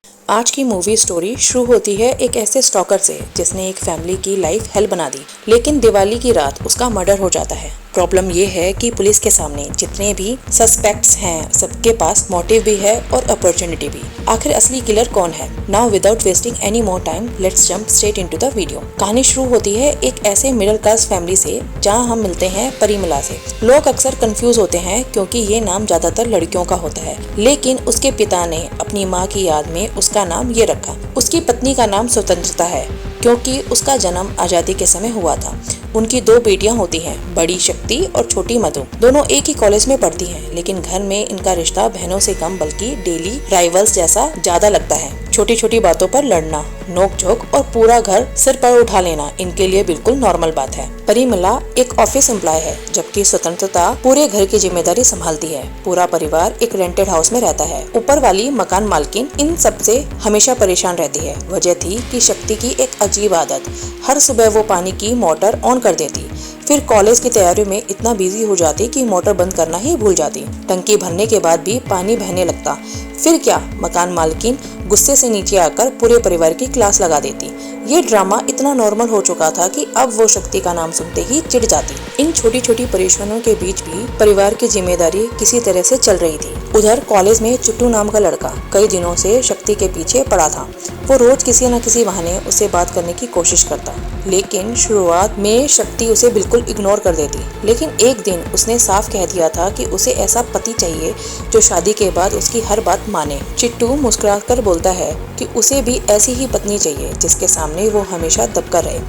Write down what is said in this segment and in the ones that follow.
आज की movie story शुरू होती है एक ऐसे स्टॉकर से जिसने एक फैमिली की लाइफ हेल बना दी, लेकिन दिवाली की रात उसका मर्डर हो जाता है। प्रॉब्लम ये है कि पुलिस के सामने जितने भी सस्पेक्ट्स हैं, सबके पास मोटिव भी है और अपॉर्चुनिटी भी। आखिर असली किलर कौन है? Now without wasting any more time, let's jump straight into the video. कहानी शुरू होती है एक ऐसे मिडिल क्लास फैमिली से जहां हम मिलते हैं परिमला से। लोग अक्सर कंफ्यूज होते हैं क्योंकि ये नाम ज्यादातर लड़कियों का होता है, लेकिन उसके पिता ने अपनी माँ की याद में उसका नाम ये रखा। उसकी पत्नी का नाम स्वतंत्रता है क्योंकि उसका जन्म आजादी के समय हुआ था। उनकी 2 बेटियां होती हैं, बड़ी शक्ति और छोटी मधु। दोनों एक ही कॉलेज में पढ़ती हैं, लेकिन घर में इनका रिश्ता बहनों से कम बल्कि डेली राइवल्स जैसा ज्यादा लगता है। छोटी छोटी बातों पर लड़ना, नोक झोंक और पूरा घर सिर पर उठा लेना इनके लिए बिल्कुल नॉर्मल बात है। परिमला एक ऑफिस एम्प्लॉय है, जबकि स्वतंत्रता पूरे घर की जिम्मेदारी संभालती है। पूरा परिवार एक रेंटेड हाउस में रहता है। ऊपर वाली मकान मालकिन इन सब से हमेशा परेशान रहती है। वजह थी कि शक्ति की एक अजीब आदत, हर सुबह वो पानी की मोटर ऑन कर देती, फिर कॉलेज की तैयारी में इतना बिजी हो जाती कि मोटर बंद करना ही भूल जाती। टंकी भरने के बाद भी पानी बहने लगता। फिर क्या, मकान मालकिन गुस्से से नीचे आकर पूरे परिवार की क्लास लगा देती। ये ड्रामा इतना नॉर्मल हो चुका था कि अब वो शक्ति का नाम सुनते ही चिढ़ जाती। इन छोटी छोटी परेशानियों के बीच भी परिवार की जिम्मेदारी किसी तरह से चल रही थी। उधर कॉलेज में चिट्टू नाम का लड़का कई दिनों से शक्ति के पीछे पड़ा था। वो रोज किसी न किसी बहाने उससे बात करने की कोशिश करता, लेकिन शुरुआत में शक्ति उसे बिल्कुल इग्नोर कर देती। लेकिन एक दिन उसने साफ कह दिया था कि उसे ऐसा पति चाहिए जो शादी के बाद उसकी हर बात माने। चिट्टू मुस्कुराकर बोलता है कि उसे भी ऐसी ही पत्नी चाहिए जिसके सामने वो हमेशा दबकर रहे।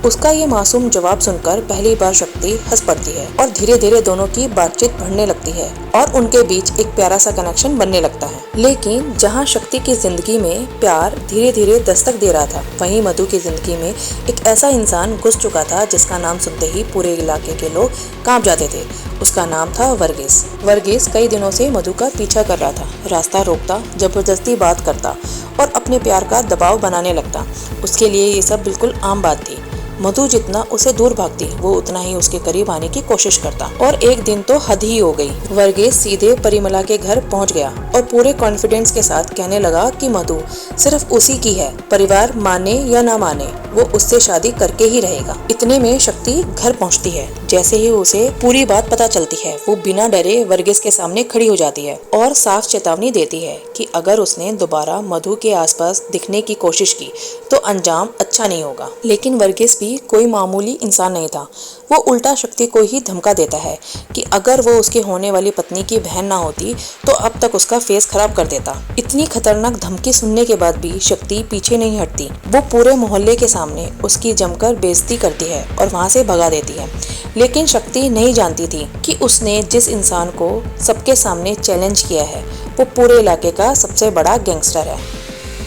उसका ये मासूम जवाब सुनकर पहली बार शक्ति हंस पड़ती है और धीरे धीरे दोनों की बातचीत बढ़ने लगती है और उनके बीच एक प्यारा सा कनेक्शन बनने लगता है। लेकिन जहाँ शक्ति की जिंदगी में प्यार धीरे धीरे दस्तक दे रहा था, वहीं मधु की जिंदगी में एक ऐसा इंसान घुस चुका था जिसका नाम सुनते ही पूरे इलाके के लोग कांप जाते थे। उसका नाम था वर्गीस। वर्गीस कई दिनों से मधु का पीछा कर रहा था, रास्ता रोकता, जबरदस्ती बात करता और अपने प्यार का दबाव बनाने लगता। उसके लिए ये सब बिल्कुल आम बात थी। मधु जितना उसे दूर भागती, वो उतना ही उसके करीब आने की कोशिश करता। और एक दिन तो हद ही हो गई। वर्गीस सीधे परिमला के घर पहुंच गया और पूरे कॉन्फिडेंस के साथ कहने लगा कि मधु सिर्फ उसी की है, परिवार माने या ना माने वो उससे शादी करके ही रहेगा। इतने में शक्ति घर पहुंचती है। जैसे ही उसे पूरी बात पता चलती है, वो बिना डरे वर्गीस के सामने खड़ी हो जाती है और साफ चेतावनी देती है कि अगर उसने दोबारा मधु के आसपास दिखने की कोशिश की तो अंजाम अच्छा नहीं होगा। लेकिन वर्गीस भी कोई मामूली इंसान नहीं था। वो उल्टा शक्ति को ही धमका देता है कि अगर वो उसकी होने वाली पत्नी की बहन ना होती तो अब तक उसका फेस खराब कर देता। इतनी खतरनाक धमकी सुनने के बाद भी शक्ति पीछे नहीं हटती। वो पूरे मोहल्ले के सामने उसकी जमकर बेइज्जती करती है और वहाँ से भगा देती है। लेकिन शक्ति नहीं जानती थी कि उसने जिस इंसान को सबके सामने चैलेंज किया है वो पूरे इलाके का सबसे बड़ा गैंगस्टर है।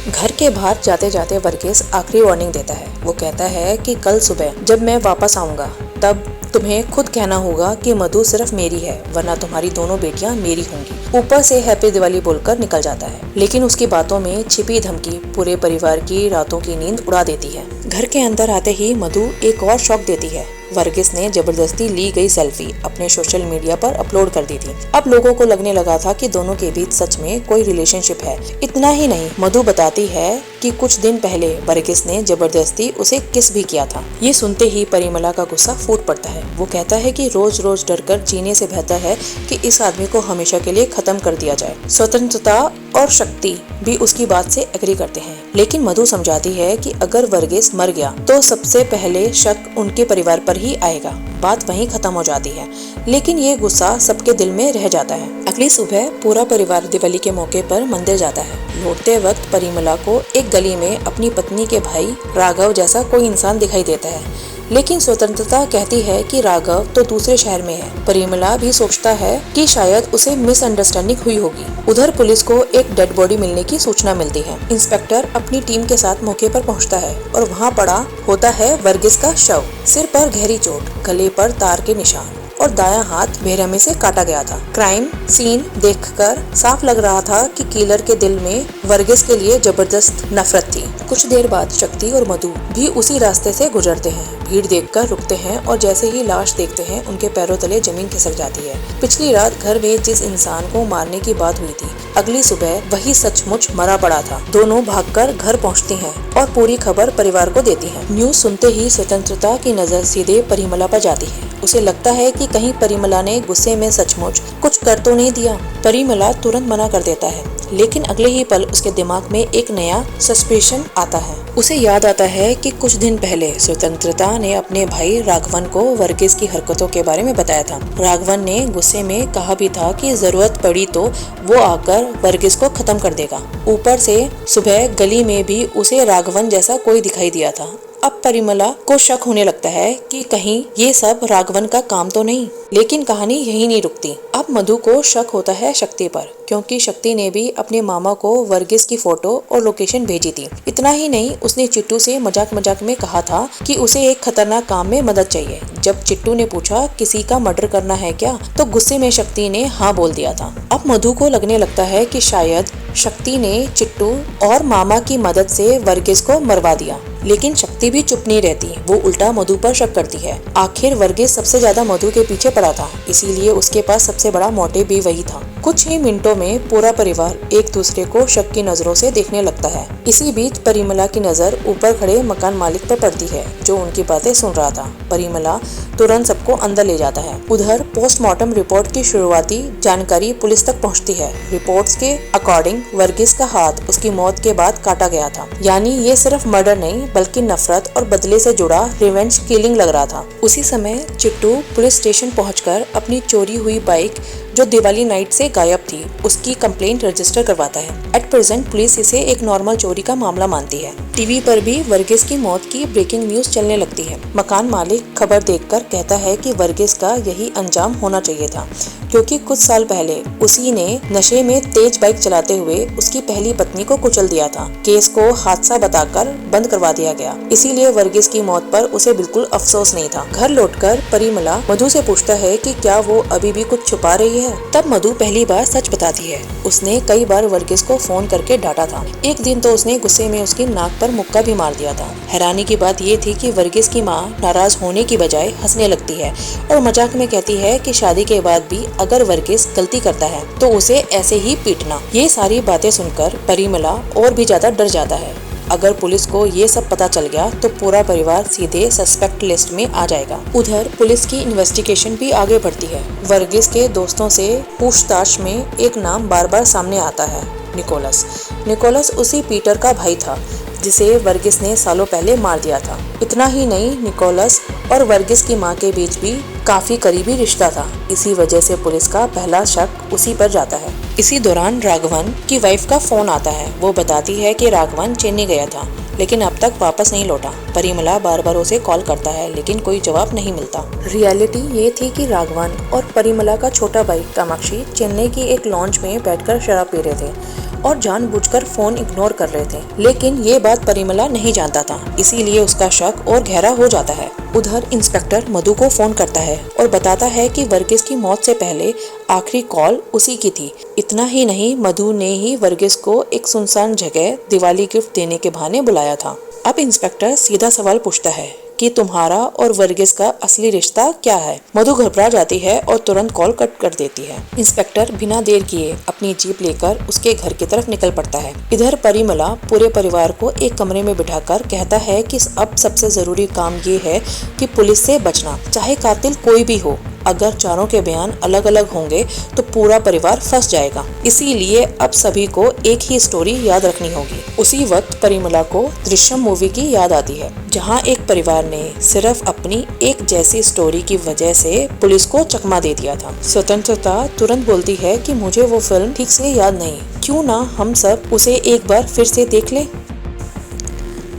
घर के बाहर जाते जाते वर्गीस आखिरी वार्निंग देता है। वो कहता है कि कल सुबह जब मैं वापस आऊंगा तब तुम्हें खुद कहना होगा कि मधु सिर्फ मेरी है, वरना तुम्हारी दोनों बेटियां मेरी होंगी। ऊपर से हैप्पी दिवाली बोलकर निकल जाता है, लेकिन उसकी बातों में छिपी धमकी पूरे परिवार की रातों की नींद उड़ा देती है। घर के अंदर आते ही मधु एक और शॉक देती है। वर्गीस ने जबरदस्ती ली गई सेल्फी अपने सोशल मीडिया पर अपलोड कर दी थी। अब लोगों को लगने लगा था कि दोनों के बीच सच में कोई रिलेशनशिप है। इतना ही नहीं, मधु बताती है कि कुछ दिन पहले वर्गीस ने जबरदस्ती उसे किस भी किया था। ये सुनते ही परिमला का गुस्सा फूट पड़ता है। वो कहता है कि रोज रोज डरकर जीने से बेहतर है कि इस आदमी को हमेशा के लिए खत्म कर दिया जाए। स्वतंत्रता और शक्ति भी उसकी बात से एग्री करते हैं, लेकिन मधु समझाती है कि अगर वर्गीस मर गया तो सबसे पहले शक उनके परिवार पर ही आएगा। बात वहीं खत्म हो जाती है, लेकिन ये गुस्सा सबके दिल में रह जाता है। अगली सुबह पूरा परिवार दिवाली के मौके पर मंदिर जाता है। लौटते वक्त परिमला को एक गली में अपनी पत्नी के भाई राघव जैसा कोई इंसान दिखाई देता है, लेकिन स्वतंत्रता कहती है कि राघव तो दूसरे शहर में है। परिमला भी सोचता है कि शायद उसे मिसअंडरस्टैंडिंग हुई होगी। उधर पुलिस को एक डेड बॉडी मिलने की सूचना मिलती है। इंस्पेक्टर अपनी टीम के साथ मौके पर पहुंचता है और वहां पड़ा होता है वर्गीस का शव। सिर पर गहरी चोट, गले पर तार के निशान और दायां हाथ बेरहमी से काटा गया था। क्राइम सीन देखकर साफ लग रहा था कि किलर के दिल में वर्गीस के लिए जबरदस्त नफरत थी। कुछ देर बाद शक्ति और मधु भी उसी रास्ते से गुजरते हैं। भीड़ देखकर रुकते हैं और जैसे ही लाश देखते हैं उनके पैरों तले जमीन खिसक जाती है। पिछली रात घर में जिस इंसान को मारने की बात हुई थी, अगली सुबह वही सचमुच मरा पड़ा था। दोनों भागकर घर पहुंचती हैं और पूरी खबर परिवार को देती हैं। न्यूज सुनते ही स्वतंत्रता की नजर सीधे परिमला पर जाती है। उसे लगता है कि कहीं परिमला ने गुस्से में सचमुच कुछ कर तो नहीं दिया। परिमला तुरंत मना कर देता है, लेकिन अगले ही पल उसके दिमाग में एक नया सस्पेशन आता है। उसे याद आता है कि कुछ दिन पहले स्वतंत्रता ने अपने भाई राघवन को वर्गीस की हरकतों के बारे में बताया था। राघवन ने गुस्से में कहा भी था कि जरूरत पड़ी तो वो आकर वर्गीस को खत्म कर देगा। ऊपर से सुबह गली में भी उसे राघवन जैसा कोई दिखाई दिया था। अब परिमला को शक होने लगता है कि कहीं ये सब राघवन का काम तो नहीं। लेकिन कहानी यही नहीं रुकती। अब मधु को शक होता है शक्ति पर, क्योंकि शक्ति ने भी अपने मामा को वर्गीस की फोटो और लोकेशन भेजी थी। इतना ही नहीं, उसने चिट्टू से मजाक मजाक में कहा था कि उसे एक खतरनाक काम में मदद चाहिए। जब चिट्टू ने पूछा किसी का मर्डर करना है क्या, तो गुस्से में शक्ति ने हाँ बोल दिया था। अब मधु को लगने लगता है कि शायद शक्ति ने चिट्टू और मामा की मदद से वर्गीस को मरवा दिया। लेकिन शक्ति भी चुप नहीं रहती, वो उल्टा मधु पर शक करती है। आखिर वर्गीस सबसे ज्यादा मधु के पीछे पड़ा था, इसीलिए उसके पास सबसे बड़ा मोटिव भी वही था। कुछ ही मिनटों में पूरा परिवार एक दूसरे को शक की नजरों से देखने लगता है। इसी बीच परिमला की नजर ऊपर खड़े मकान मालिक पर पड़ती है, जो उनकी बातें सुन रहा था। परिमला तुरंत सबको अंदर ले जाता है। उधर पोस्टमार्टम रिपोर्ट की शुरुआती जानकारी पुलिस तक पहुंचती है। रिपोर्ट्स के अकॉर्डिंग वर्गीस का हाथ उसकी मौत के बाद काटा गया था, यानी ये सिर्फ मर्डर नहीं बल्कि नफरत और बदले से जुड़ा रिवेंज किलिंग लग रहा था। उसी समय चिट्टू पुलिस स्टेशन पहुंचकर अपनी चोरी हुई बाइक जो दिवाली नाइट से गायब थी उसकी कंप्लेंट रजिस्टर करवाता है। एट प्रेजेंट पुलिस इसे एक नॉर्मल चोरी का मामला मानती है। टीवी पर भी वर्गीस की मौत की ब्रेकिंग न्यूज चलने लगती है। मकान मालिक खबर देखकर कहता है कि वर्गीस का यही अंजाम होना चाहिए था, क्योंकि कुछ साल पहले उसी ने नशे में तेज बाइक चलाते हुए उसकी पहली पत्नी को कुचल दिया था। केस को हादसा बताकर बंद करवा दिया गया, इसीलिए वर्गीस की मौत पर उसे बिल्कुल अफसोस नहीं था। घर लौटकर परिमला मधु से पूछता है कि क्या वो अभी भी कुछ छुपा रही है। तब मधु पहली बार सच बताती है। उसने कई बार वर्गीस को फोन करके डांटा था। एक दिन तो उसने गुस्से में उसकी नाक पर मुक्का भी मार दिया था। हैरानी की बात ये थी कि वर्गीस की माँ नाराज होने की बजाय हंसने लगती है और मजाक में कहती है कि शादी के बाद भी अगर वर्गीस गलती करता है तो उसे ऐसे ही पीटना। ये सारी बातें सुनकर परिमला और भी ज्यादा डर जाता है। अगर पुलिस को ये सब पता चल गया तो पूरा परिवार सीधे सस्पेक्ट लिस्ट में आ जाएगा। उधर पुलिस की इन्वेस्टिगेशन भी आगे बढ़ती है। वर्गीस के दोस्तों से पूछताछ में एक नाम बार बार सामने आता है, निकोलस। निकोलस उसी पीटर का भाई था जिसे वर्गीस ने सालों पहले मार दिया था। इतना ही नहीं, निकोलस और वर्गीस की मां के बीच भी काफी करीबी रिश्ता था। इसी वजह से पुलिस का पहला शक उसी पर जाता है। इसी दौरान राघवन की वाइफ का फोन आता है। वो बताती है कि राघवन चेन्नई गया था लेकिन अब तक वापस नहीं लौटा। परिमला बार बार उसे कॉल करता है लेकिन कोई जवाब नहीं मिलता। रियलिटी ये थी कि राघवन और परिमला का छोटा भाई कामाक्षी चेन्नई की एक लॉन्च में बैठकर शराब पी रहे थे और जानबूझकर फोन इग्नोर कर रहे थे, लेकिन ये बात परिमला नहीं जानता था, इसीलिए उसका शक और गहरा हो जाता है। उधर इंस्पेक्टर मधु को फोन करता है और बताता है कि वर्गीस की मौत से पहले आखिरी कॉल उसी की थी। इतना ही नहीं, मधु ने ही वर्गीस को एक सुनसान जगह दिवाली गिफ्ट देने के बहाने बुलाया था। अब इंस्पेक्टर सीधा सवाल पूछता है कि तुम्हारा और वर्गीस का असली रिश्ता क्या है। मधु घबरा जाती है और तुरंत कॉल कट कर देती है। इंस्पेक्टर बिना देर किए अपनी जीप लेकर उसके घर की तरफ निकल पड़ता है। इधर परिमला पूरे परिवार को एक कमरे में बिठाकर कहता है कि अब सबसे जरूरी काम ये है कि पुलिस से बचना, चाहे कातिल कोई भी हो। अगर चारों के बयान अलग अलग होंगे तो पूरा परिवार फंस जाएगा, इसीलिए अब सभी को एक ही स्टोरी याद रखनी होगी। उसी वक्त परिमला को दृश्यम मूवी की याद आती है, जहां एक परिवार ने सिर्फ अपनी एक जैसी स्टोरी की वजह से पुलिस को चकमा दे दिया था। स्वतंत्रता तुरंत बोलती है कि मुझे वो फिल्म ठीक से याद नहीं, क्यों ना हम सब उसे एक बार फिर से देख लें।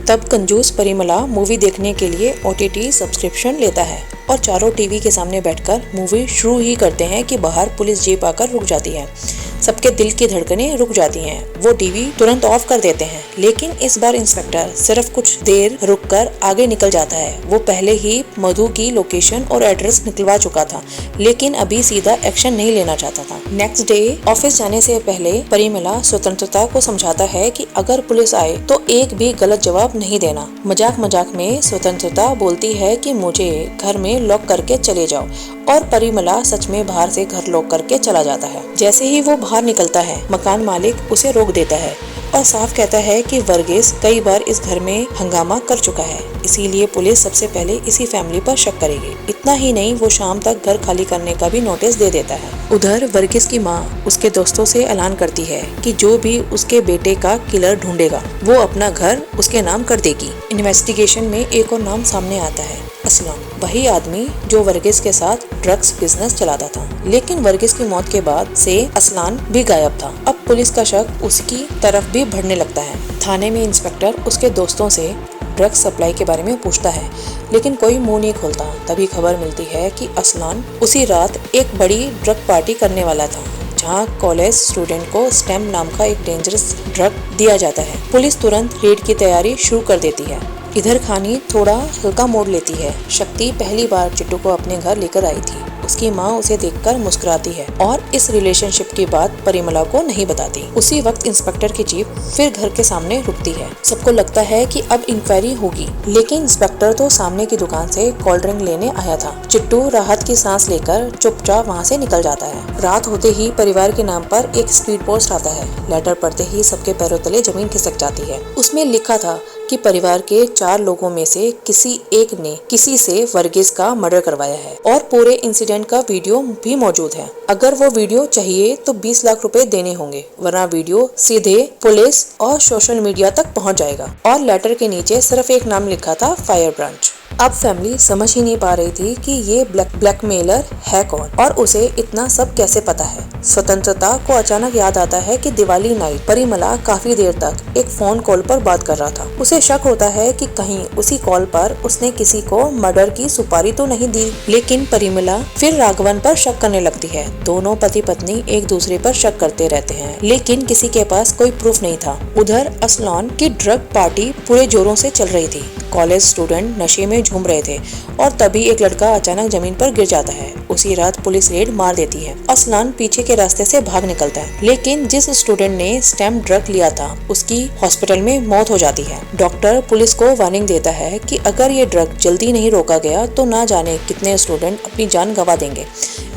तब कंजूस परिमला मूवी देखने के लिए OTT सब्सक्रिप्शन लेता है और चारों टीवी के सामने बैठकर मूवी शुरू ही करते हैं कि बाहर पुलिस जीप आकर रुक जाती है। सबके दिल की धड़कनें रुक जाती हैं। वो टीवी तुरंत ऑफ कर देते हैं, लेकिन इस बार इंस्पेक्टर सिर्फ कुछ देर रुककर आगे निकल जाता है। वो पहले ही मधु की लोकेशन और एड्रेस निकलवा चुका था, लेकिन अभी सीधा एक्शन नहीं लेना चाहता था। नेक्स्ट डे ऑफिस जाने से पहले परिमला स्वतंत्रता को समझाता है कि अगर पुलिस आए तो एक भी गलत जवाब नहीं देना। मजाक मजाक में स्वतंत्रता बोलती है कि मुझे घर में लॉक करके चले जाओ और परिमला सच में बाहर से घर लॉक करके चला जाता है। जैसे ही वो बाहर निकलता है, मकान मालिक उसे रोक देता है और साफ कहता है कि वर्गीस कई बार इस घर में हंगामा कर चुका है, इसीलिए पुलिस सबसे पहले इसी फैमिली पर शक करेगी। इतना ही नहीं, वो शाम तक घर खाली करने का भी नोटिस दे देता है। उधर वर्गीस की माँ उसके दोस्तों से ऐलान करती है कि जो भी उसके बेटे का किलर ढूंढेगा वो अपना घर उसके नाम कर देगी। इन्वेस्टिगेशन में एक और नाम सामने आता है, असलान, वही आदमी जो वर्गीस के साथ ड्रग्स बिजनेस चलाता था। लेकिन वर्गीस की मौत के बाद से असलान भी गायब था। अब पुलिस का शक उसकी तरफ भी बढ़ने लगता है। थाने में इंस्पेक्टर उसके दोस्तों से ड्रग्स सप्लाई के बारे में पूछता है, लेकिन कोई मुंह नहीं खोलता। तभी खबर मिलती है कि असलान उसी रात एक बड़ी ड्रग पार्टी करने वाला था, जहां कॉलेज स्टूडेंट को स्टेम नाम का एक डेंजरस ड्रग दिया जाता है। पुलिस तुरंत रेड की तैयारी शुरू कर देती है। इधर कहानी थोड़ा हल्का मोड़ लेती है। शक्ति पहली बार चिट्टू को अपने घर लेकर आई थी। उसकी माँ उसे देखकर मुस्कुराती है और इस रिलेशनशिप की बात परिमला को नहीं बताती। उसी वक्त इंस्पेक्टर की जीप फिर घर के सामने रुकती है। सबको लगता है कि अब इंक्वायरी होगी, लेकिन इंस्पेक्टर तो सामने की दुकान से कोल्ड ड्रिंक लेने आया था। चिट्टू राहत की सांस लेकर चुपचाप वहाँ से निकल जाता है। रात होते ही परिवार के नाम पर एक स्पीड पोस्ट आता है। लेटर पढ़ते ही सबके पैरों तले जमीन खिसक जाती है। उसमें लिखा था कि परिवार के 4 लोगों में से किसी एक ने किसी से वर्गीस का मर्डर करवाया है और पूरे इंसिडेंट का वीडियो भी मौजूद है। अगर वो वीडियो चाहिए तो 20 लाख रुपए देने होंगे, वरना वीडियो सीधे पुलिस और सोशल मीडिया तक पहुंच जाएगा। और लेटर के नीचे सिर्फ एक नाम लिखा था, फायर ब्रांच। अब फैमिली समझ ही नहीं पा रही थी कि ये ब्लैकमेलर है कौन और उसे इतना सब कैसे पता है। स्वतंत्रता को अचानक याद आता है कि दिवाली नाइट परिमला काफी देर तक एक फोन कॉल पर बात कर रहा था। उसे शक होता है कि कहीं उसी कॉल पर उसने किसी को मर्डर की सुपारी तो नहीं दी। लेकिन परिमला फिर राघवन पर शक करने लगती है। दोनों पति पत्नी एक दूसरे पर शक करते रहते हैं, लेकिन किसी के पास कोई प्रूफ नहीं था। उधर असलान की ड्रग पार्टी पूरे जोरों से चल रही थी। कॉलेज स्टूडेंट नशे में झूम रहे थे और तभी एक लड़का अचानक जमीन पर गिर जाता है। उसी रात पुलिस रेड मार देती है। असलान पीछे के रास्ते से भाग निकलता है, लेकिन जिस स्टूडेंट ने स्टेम ड्रग लिया था उसकी हॉस्पिटल में मौत हो जाती है। डॉक्टर पुलिस को वार्निंग देता है कि अगर ये ड्रग जल्दी नहीं रोका गया तो ना जाने कितने स्टूडेंट अपनी जान गंवा देंगे।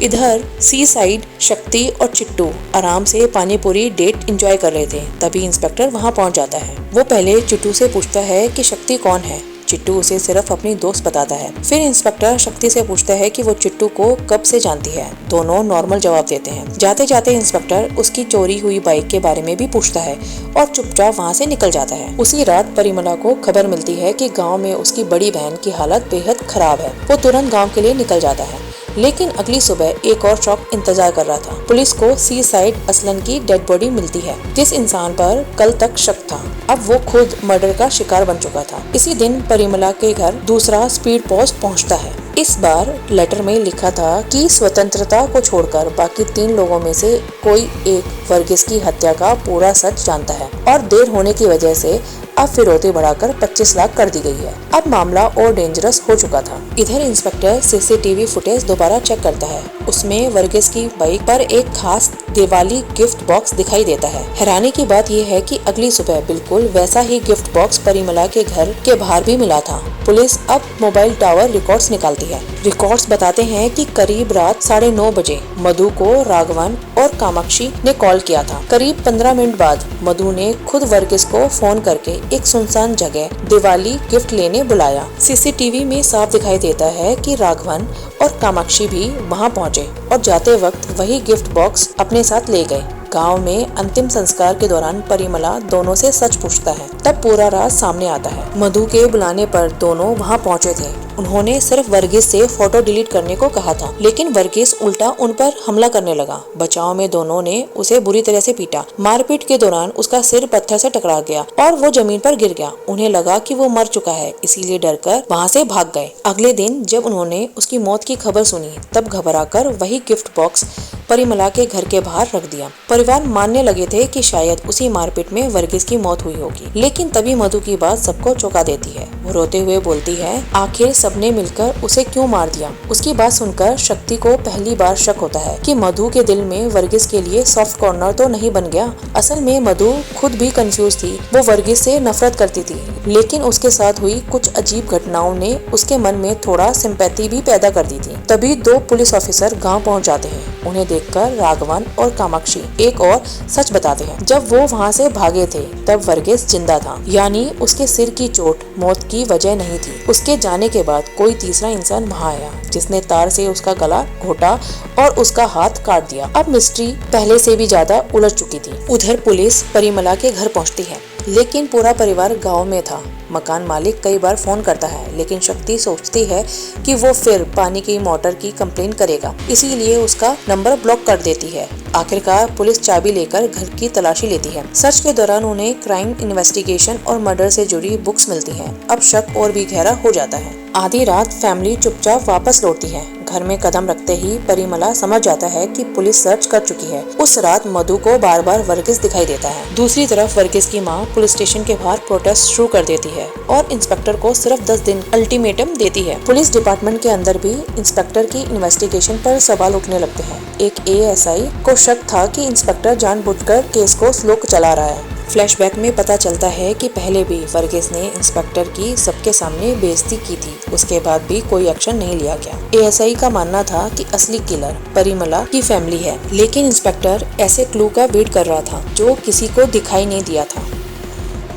इधर सी साइड शक्ति और चिट्टू आराम से पानी पूरी डेट एंजॉय कर रहे थे। तभी इंस्पेक्टर वहां पहुंच जाता है। वो पहले चिट्टू से पूछता है कि शक्ति कौन है। चिट्टू उसे सिर्फ अपनी दोस्त बताता है। फिर इंस्पेक्टर शक्ति से पूछता है कि वो चिट्टू को कब से जानती है। दोनों नॉर्मल जवाब देते हैं। जाते जाते इंस्पेक्टर उसकी चोरी हुई बाइक के बारे में भी पूछता है और चुपचाप वहाँ से निकल जाता है। उसी रात परिमला को खबर मिलती है कि गाँव में उसकी बड़ी बहन की हालत बेहद खराब है। वो तुरंत गाँव के लिए निकल जाता है, लेकिन अगली सुबह एक और शॉक इंतजार कर रहा था। पुलिस को सी साइड असलन की डेड बॉडी मिलती है। जिस इंसान पर कल तक शक था, अब वो खुद मर्डर का शिकार बन चुका था। इसी दिन परिमला के घर दूसरा स्पीड पोस्ट पहुंचता है। इस बार लेटर में लिखा था कि स्वतंत्रता को छोड़कर बाकी 3 लोगों में से कोई एक वर्गीस की हत्या का पूरा सच जानता है और देर होने की वजह से अब फिरौती बढ़ाकर 25 लाख कर दी गई है। अब मामला और डेंजरस हो चुका था। इधर इंस्पेक्टर सीसीटीवी फुटेज दोबारा चेक करता है। उसमें वर्गीस की बाइक पर एक खास दिवाली गिफ्ट बॉक्स दिखाई देता है। हैरानी की बात यह है कि अगली सुबह बिल्कुल वैसा ही गिफ्ट बॉक्स परिमला के घर के बाहर भी मिला था। पुलिस अब मोबाइल टावर रिकॉर्ड्स निकालती है। रिकॉर्ड्स बताते हैं कि करीब रात 9:30 बजे मधु को राघवन और कामाक्षी ने कॉल किया था। करीब 15 मिनट बाद मधु ने खुद वर्गीस को फोन करके एक सुनसान जगह दिवाली गिफ्ट लेने बुलाया। सीसीटीवी में साफ दिखाई देता है कि राघवन और कामाक्षी भी वहां पहुंचे और जाते वक्त वही गिफ्ट बॉक्स अपने साथ ले गए। गांव में अंतिम संस्कार के दौरान परिमला दोनों से सच पूछता है। तब पूरा राज सामने आता है। मधु के बुलाने पर दोनों वहां पहुंचे थे। उन्होंने सिर्फ वर्गीस से फोटो डिलीट करने को कहा था, लेकिन वर्गीस उल्टा उन पर हमला करने लगा। बचाव में दोनों ने उसे बुरी तरह से पीटा। मारपीट के दौरान उसका सिर पत्थर से टकरा गया और वो जमीन पर गिर गया। उन्हें लगा कि वो मर चुका है, इसीलिए डरकर वहां से भाग गए। अगले दिन जब उन्होंने उसकी मौत की खबर सुनी, तब घबराकर वही गिफ्ट बॉक्स परिमला के घर के बाहर रख दिया। परिवार मानने लगे थे कि शायद उसी मारपीट में वर्गीस की मौत हुई होगी, लेकिन तभी मधु की बात सबको चौंका देती है। वो रोते हुए बोलती है, आखिर सब सबने मिलकर उसे क्यों मार दिया। उसकी बात सुनकर शक्ति को पहली बार शक होता है कि मधु के दिल में वर्गीस के लिए सॉफ्ट कॉर्नर तो नहीं बन गया। असल में मधु खुद भी कंफ्यूज थी। वो वर्गीस से नफरत करती थी, लेकिन उसके साथ हुई कुछ अजीब घटनाओं ने उसके मन में थोड़ा सिंपैथी भी पैदा कर दी थी। तभी 2 पुलिस ऑफिसर गांव पहुंच जाते हैं। उन्हें देखकर राघवन और कामाक्षी एक और सच बताते हैं। जब वो वहाँ से भागे थे तब वर्गीस जिंदा था, यानी उसके सिर की चोट मौत की वजह नहीं थी। उसके जाने के बाद कोई तीसरा इंसान वहाँ आया जिसने तार से उसका गला घोटा और उसका हाथ काट दिया। अब मिस्ट्री पहले से भी ज्यादा उलझ चुकी थी। उधर पुलिस परिमला के घर पहुँचती है, लेकिन पूरा परिवार गांव में था। मकान मालिक कई बार फोन करता है, लेकिन शक्ति सोचती है कि वो फिर पानी की मोटर की कंप्लेंट करेगा, इसीलिए उसका नंबर ब्लॉक कर देती है। आखिरकार पुलिस चाबी लेकर घर की तलाशी लेती है। सर्च के दौरान उन्हें क्राइम इन्वेस्टिगेशन और मर्डर से जुड़ी बुक्स मिलती हैं। अब शक और भी गहरा हो जाता है। आधी रात फैमिली चुपचाप वापस लौटती है। घर में कदम रखते ही परिमला समझ जाता है कि पुलिस सर्च कर चुकी है। उस रात मधु को बार बार वर्गीस दिखाई देता है। दूसरी तरफ वर्गीस की माँ पुलिस स्टेशन के बाहर प्रोटेस्ट शुरू कर देती है और इंस्पेक्टर को सिर्फ 10 दिन अल्टीमेटम देती है। पुलिस डिपार्टमेंट के अंदर भी इंस्पेक्टर की इन्वेस्टिगेशन पर सवाल उठने लगते हैं। एक एएसआई को शक था कि इंस्पेक्टर जानबूझकर केस को स्लो चला रहा है। फ्लैशबैक में पता चलता है कि पहले भी वर्गीस ने इंस्पेक्टर की सबके सामने बेइज्जती की थी। उसके बाद भी कोई एक्शन नहीं लिया गया। एएसआई का मानना था कि असली किलर परिमला की फैमिली है, लेकिन इंस्पेक्टर ऐसे क्लू का वेट कर रहा था जो किसी को दिखाई नहीं दिया था।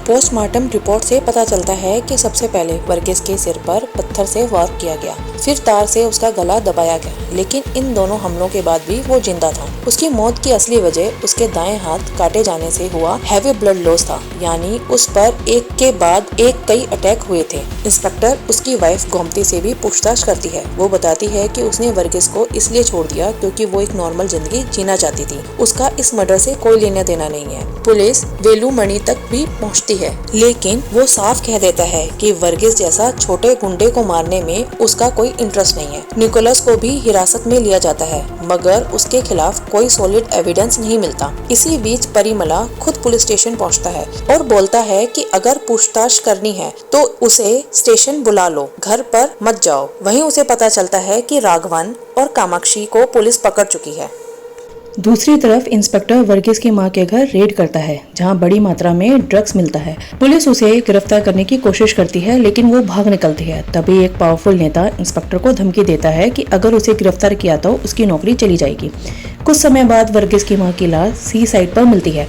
पोस्टमार्टम रिपोर्ट से पता चलता है कि सबसे पहले वर्गीस के सिर पर पत्थर से वार किया गया, फिर तार से उसका गला दबाया गया, लेकिन इन दोनों हमलों के बाद भी वो जिंदा था। उसकी मौत की असली वजह उसके दाएं हाथ काटे जाने से हुआ हैवी ब्लड लॉस था, यानी उस पर एक के बाद एक कई अटैक हुए थे। इंस्पेक्टर उसकी वाइफ गोमती से भी पूछताछ करती है। वो बताती है कि उसने वर्गीस को इसलिए छोड़ दिया क्योंकि वो एक नॉर्मल जिंदगी जीना चाहती थी। उसका इस मर्डर से कोई लेना देना नहीं है। पुलिस वेलुमणि तक भी पहुंचती है, लेकिन वो साफ कह देता है कि वर्गीस जैसा छोटे गुंडे को मारने में उसका कोई इंटरेस्ट नहीं है। निकोलस को भी हिरासत में लिया जाता है, मगर उसके खिलाफ कोई सॉलिड एविडेंस नहीं मिलता। इसी बीच परिमला खुद पुलिस स्टेशन पहुंचता है और बोलता है कि अगर पूछताछ करनी है तो उसे स्टेशन बुला लो, घर पर मत जाओ। वहीं उसे पता चलता है कि राघवन और कामाक्षी को पुलिस पकड़ चुकी है। दूसरी तरफ इंस्पेक्टर वर्गीस की मां के घर रेड करता है, जहां बड़ी मात्रा में ड्रग्स मिलता है। पुलिस उसे गिरफ्तार करने की कोशिश करती है, लेकिन वो भाग निकलती है। तभी एक पावरफुल नेता इंस्पेक्टर को धमकी देता है कि अगर उसे गिरफ्तार किया तो उसकी नौकरी चली जाएगी। कुछ समय बाद वर्गीस की मां की लाश सी साइड पर मिलती है।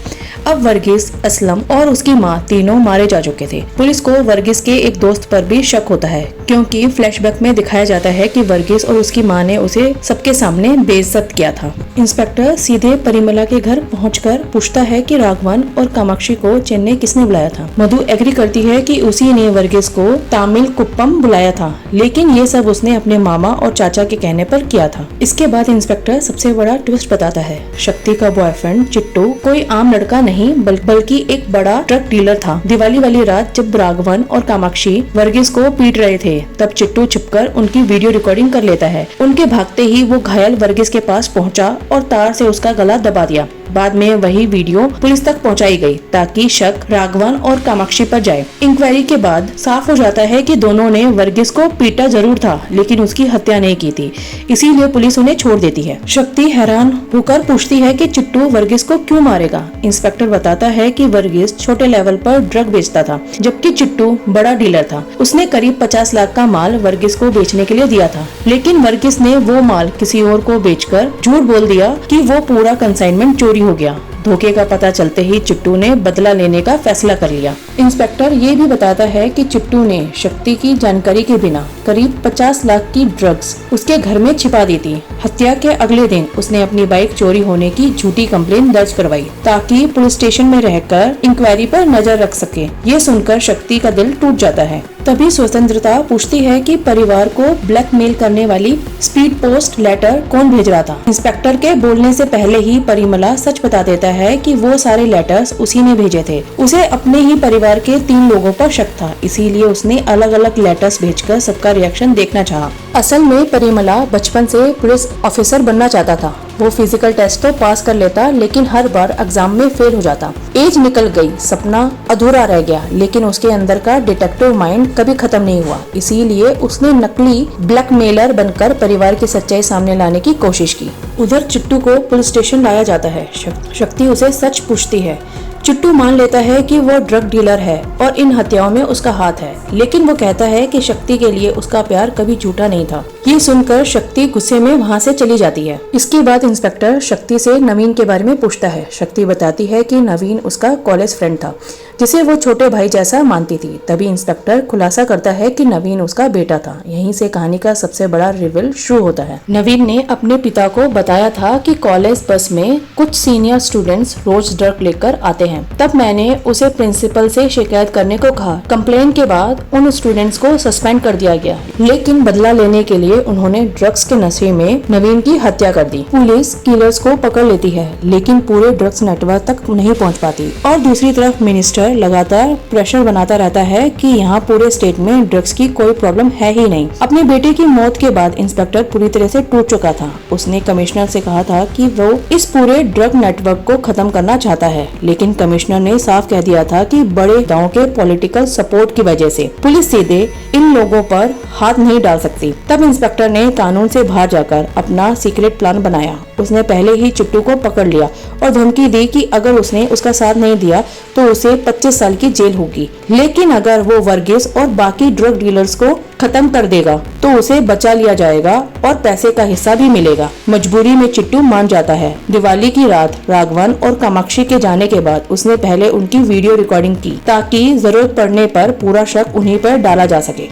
अब वर्गीस, असलम और उसकी मां तीनों मारे जा चुके थे। पुलिस को वर्गीस के एक दोस्त पर भी शक होता है, क्योंकि फ्लैशबैक में दिखाया जाता है कि वर्गीस और उसकी मां ने उसे सबके सामने बेइज्जत किया था। इंस्पेक्टर सीधे परिमला के घर पहुंचकर पूछता है कि राघवन और कामाक्षी को चेन्नई किसने बुलाया था। मधु एग्री करती है कि उसी ने वर्गीस को तामिल कुप्पम बुलाया था, लेकिन ये सब उसने अपने मामा और चाचा के कहने पर किया था। इसके बाद इंस्पेक्टर सबसे बड़ा ट्विस्ट बताता है। शक्ति का बॉयफ्रेंड चिट्टू कोई आम लड़का नहीं बल्कि एक बड़ा ट्रक डीलर था। दिवाली वाली रात जब राघवन और कामाक्षी वर्गीस को पीट रहे थे, तब चिट्टू छिपकर उनकी वीडियो रिकॉर्डिंग कर लेता है। उनके भागते ही वो घायल वर्गीस के पास पहुंचा और तार से उसका गला दबा दिया। बाद में वही वीडियो पुलिस तक पहुंचाई गई ताकि शक राघवन और कामाक्षी पर जाए। इंक्वायरी के बाद साफ हो जाता है कि दोनों ने वर्गीस को पीटा जरूर था, लेकिन उसकी हत्या नहीं की थी, इसीलिए पुलिस उन्हें छोड़ देती है। शक्ति हैरान होकर पूछती है कि चिट्टू वर्गीस को क्यों मारेगा। इंस्पेक्टर बताता है कि वर्गीस छोटे लेवल पर ड्रग बेचता था, जबकि चिट्टू बड़ा डीलर था। उसने करीब 50 लाख का माल वर्गीस को बेचने के लिए दिया था, लेकिन वर्गीस ने वो माल किसी और को बेचकर झूठ बोल दिया कि वो पूरा कंसाइनमेंट चोरी हो गया। धोखे का पता चलते ही चिट्टू ने बदला लेने का फैसला कर लिया। इंस्पेक्टर ये भी बताता है कि चिट्टू ने शक्ति की जानकारी के बिना करीब 50 लाख की ड्रग्स उसके घर में छिपा दी थी। हत्या के अगले दिन उसने अपनी बाइक चोरी होने की झूठी कंप्लेंट दर्ज करवाई, ताकि पुलिस स्टेशन में रहकर इंक्वायरी पर नजर रख सके। ये सुनकर शक्ति का दिल टूट जाता है। तभी स्वतंत्रता पूछती है कि परिवार को ब्लैकमेल करने वाली स्पीड पोस्ट लेटर कौन भेज रहा था। इंस्पेक्टर के बोलने से पहले ही परिमला सच बता देता है कि वो सारे लेटर्स उसी ने भेजे थे। उसे अपने ही परिवार परिवार के 3 लोगों पर शक था, इसीलिए उसने अलग अलग लेटर्स भेजकर सबका रिएक्शन देखना चाहा। असल में परिमला बचपन से पुलिस ऑफिसर बनना चाहता था। वो फिजिकल टेस्ट तो पास कर लेता, लेकिन हर बार एग्जाम में फेल हो जाता। एज निकल गई, सपना अधूरा रह गया, लेकिन उसके अंदर का डिटेक्टिव माइंड कभी खत्म नहीं हुआ। इसीलिए उसने नकली ब्लैकमेलर बनकर परिवार की सच्चाई सामने लाने की कोशिश की। उधर चिट्टू को पुलिस स्टेशन लाया जाता है। शक्ति उसे सच पूछती है। चिट्टू मान लेता है कि वो ड्रग डीलर है और इन हत्याओं में उसका हाथ है, लेकिन वो कहता है कि शक्ति के लिए उसका प्यार कभी झूठा नहीं था। ये सुनकर शक्ति गुस्से में वहाँ से चली जाती है। इसके बाद इंस्पेक्टर शक्ति से नवीन के बारे में पूछता है। शक्ति बताती है कि नवीन उसका कॉलेज फ्रेंड था, जिसे वो छोटे भाई जैसा मानती थी। तभी इंस्पेक्टर खुलासा करता है कि नवीन उसका बेटा था। यहीं से कहानी का सबसे बड़ा रिवील शुरू होता है। नवीन ने अपने पिता को बताया था कि कॉलेज बस में कुछ सीनियर स्टूडेंट्स रोज ड्रग लेकर आते हैं। तब मैंने उसे प्रिंसिपल से शिकायत करने को कहा। कंप्लेन के बाद उन स्टूडेंट्स को सस्पेंड कर दिया गया, लेकिन बदला लेने के लिए उन्होंने ड्रग्स के नशे में नवीन की हत्या कर दी। पुलिस किलर्स को पकड़ लेती है, लेकिन पूरे ड्रग्स नेटवर्क तक नहीं पहुंच पाती। और दूसरी तरफ मिनिस्टर लगातार प्रेशर बनाता रहता है कि यहाँ पूरे स्टेट में ड्रग्स की कोई प्रॉब्लम है ही नहीं। अपने बेटे की मौत के बाद इंस्पेक्टर पूरी तरह से टूट चुका था। उसने कमिश्नर से कहा था कि वो इस पूरे ड्रग नेटवर्क को खत्म करना चाहता है, लेकिन कमिश्नर ने साफ कह दिया था कि बड़े गांव के पॉलिटिकल सपोर्ट की वजह से पुलिस सीधे इन लोगों पर हाथ नहीं डाल सकती। तब इंस्पेक्टर ने कानून से बाहर जाकर अपना सीक्रेट प्लान बनाया। उसने पहले ही चिट्टू को पकड़ लिया और धमकी दी कि अगर उसने उसका साथ नहीं दिया तो उसे 25 साल की जेल होगी, लेकिन अगर वो वर्गीस और बाकी ड्रग डीलर्स को खत्म कर देगा तो उसे बचा लिया जाएगा और पैसे का हिस्सा भी मिलेगा। मजबूरी में चिट्टू मान जाता है। दिवाली की रात राघवन और कामाक्षी के जाने के बाद उसने पहले उनकी वीडियो रिकॉर्डिंग की, ताकि जरूरत पड़ने पर पूरा शक उन्हीं पर डाला जा सके।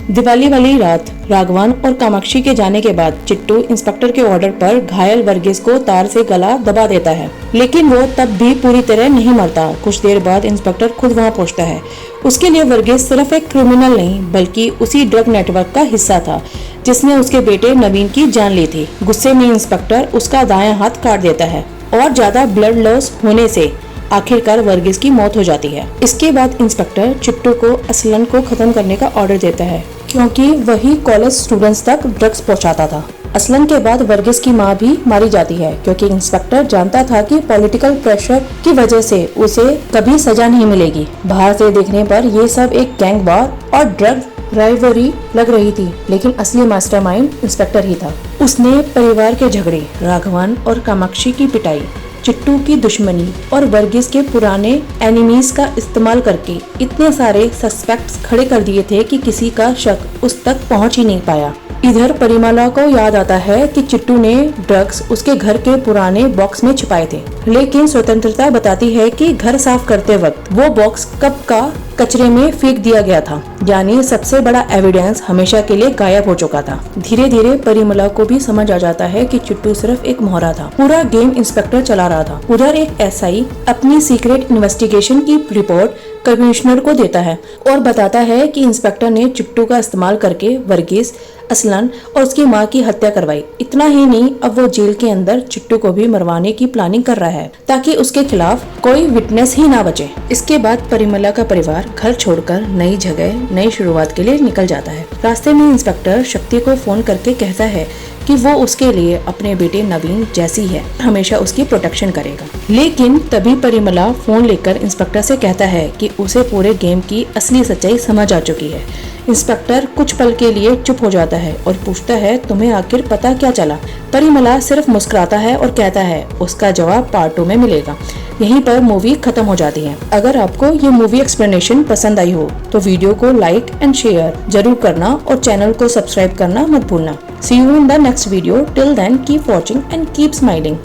दिवाली वाली रात राघवन और कामाक्षी के जाने के बाद चिट्टू इंस्पेक्टर के ऑर्डर पर घायल वर्गीस को तार से गला दबा देता है, लेकिन वो तब भी पूरी तरह नहीं मरता। कुछ देर बाद इंस्पेक्टर खुद वहां पहुंचता है। उसके लिए वर्गीस सिर्फ एक क्रिमिनल नहीं बल्कि उसी ड्रग नेटवर्क का हिस्सा था जिसने उसके बेटे नवीन की जान ली थी। गुस्से में इंस्पेक्टर उसका दायां हाथ काट देता है और ज्यादा ब्लड लॉस होने से आखिरकार वर्गीस की मौत हो जाती है। इसके बाद इंस्पेक्टर चिट्टू को असलन को खत्म करने का ऑर्डर देता है, क्योंकि वही कॉलेज स्टूडेंट्स तक ड्रग्स पहुंचाता था। असलन के बाद वर्गीस की मां भी मारी जाती है, क्योंकि इंस्पेक्टर जानता था कि पॉलिटिकल प्रेशर की वजह से उसे कभी सजा नहीं मिलेगी। बाहर से देखने पर ये सब एक गैंग वार और ड्रग राइवलरी लग रही थी, लेकिन असली मास्टरमाइंड इंस्पेक्टर ही था। उसने परिवार के झगड़े, राघवन और कामाक्षी की पिटाई, चिट्टू की दुश्मनी और वर्गीस के पुराने एनिमीज का इस्तेमाल करके इतने सारे सस्पेक्ट्स खड़े कर दिए थे कि किसी का शक उस तक पहुंच ही नहीं पाया। इधर परिमला को याद आता है कि चिट्टू ने ड्रग्स उसके घर के पुराने बॉक्स में छिपाए थे, लेकिन स्वतंत्रता बताती है कि घर साफ करते वक्त वो बॉक्स कब का कचरे में फेंक दिया गया था, यानी सबसे बड़ा एविडेंस हमेशा के लिए गायब हो चुका था। धीरे धीरे परिमला को भी समझ आ जाता है कि चिट्टू सिर्फ एक मोहरा था, पूरा गेम इंस्पेक्टर चला रहा था। उधर एक एसआई अपनी सीक्रेट इन्वेस्टिगेशन की रिपोर्ट कमिश्नर को देता है और बताता है कि इंस्पेक्टर ने चिट्टू का इस्तेमाल करके वर्गीस, असलन और उसकी मां की हत्या करवाई। इतना ही नहीं, अब वो जेल के अंदर चिट्टू को भी मरवाने की प्लानिंग कर रहा है, ताकि उसके खिलाफ कोई विटनेस ही ना बचे। इसके बाद परिमला का परिवार घर छोड़कर नई जगह नई शुरुआत के लिए निकल जाता है। रास्ते में इंस्पेक्टर शक्ति को फोन करके कहता है कि वो उसके लिए अपने बेटे नवीन जैसी है, हमेशा उसकी प्रोटेक्शन करेगा। लेकिन तभी परिमला फोन लेकर इंस्पेक्टर से कहता है कि उसे पूरे गेम की असली सच्चाई समझ आ चुकी है। इंस्पेक्टर कुछ पल के लिए चुप हो जाता है और पूछता है, तुम्हें आखिर पता क्या चला? परिमला सिर्फ मुस्कुराता है और कहता है उसका जवाब पार्ट 2 में मिलेगा। यहीं पर मूवी खत्म हो जाती है। अगर आपको ये मूवी एक्सप्लेनेशन पसंद आई हो तो वीडियो को लाइक एंड शेयर जरूर करना और चैनल को सब्सक्राइब करना मत भूलना। See you in the next video. Till then, keep watching and keep smiling.